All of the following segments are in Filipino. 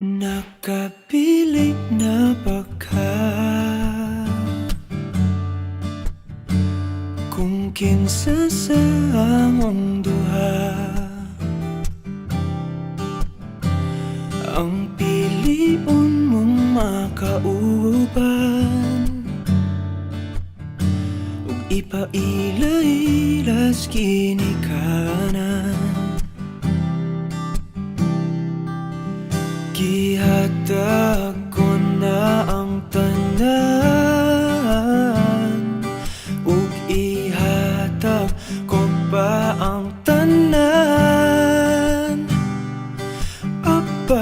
Nakapilit na ba ka? Kung kinsa sa among duha ang piliun mong makauban, ug ipaila-ilas ginikanan. Gihatag ko na ang tanan, ug ihatag ko pa ang tanan. Apan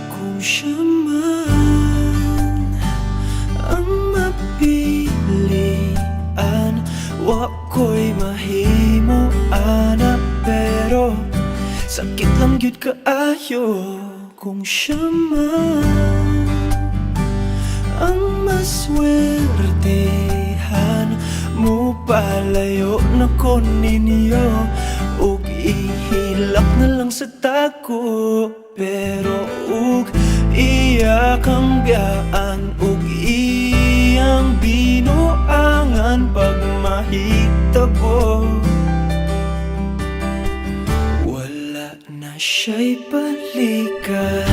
kung siya man ang mapilian, wa ko'y mahimo ana, pero sakit lang gyud kaayo kung siya man ang maswertehan. Mo palayo na ko ninyo, ug ihilak na lang sa tako, pero ug iya kang biyaan, ug iyang binuangan pag mahitabo. Wala na siya'y balikan.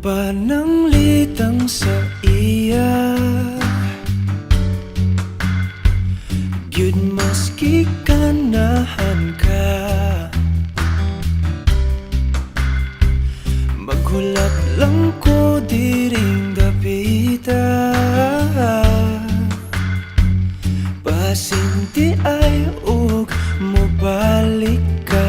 Pananglitang sa iya, gyud maski ganahan ka, maghulat lang ko diring dapita, pasinti ay ug mobalik ka.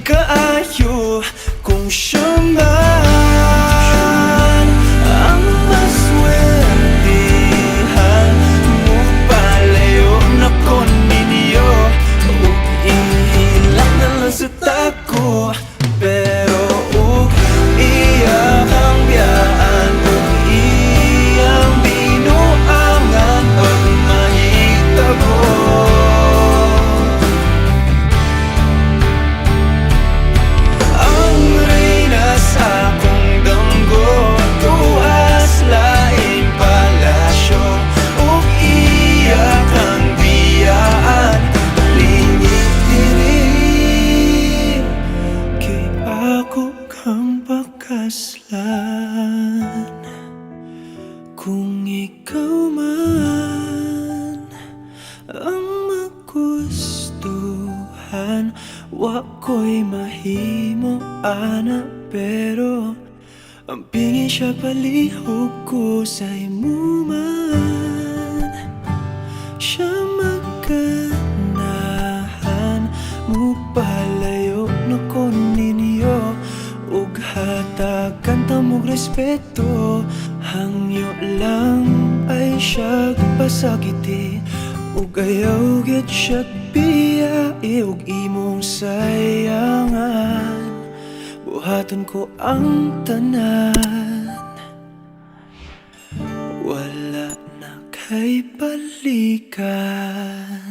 Kaayo kung siya man ang maswertehan, mo palayo na ko ninyo, ug ihilak na lang sa tako, pero ug iya kang biyaan, ug iyang binuangan pag mahitabo. Kung ikaw man ang magustuhan, wa ko'y mahimo ana, pero ang pingin siya palihog ko sa imo man. Siya maganahan, mo palayo na ko ninyo, ug hatagan ta mong respeto. Hangyo lang ay siya pasakiti, ug ayaw gyud siya biyai, ug imong sayangan. Buhaton ko ang tanan, wala na kay balikan.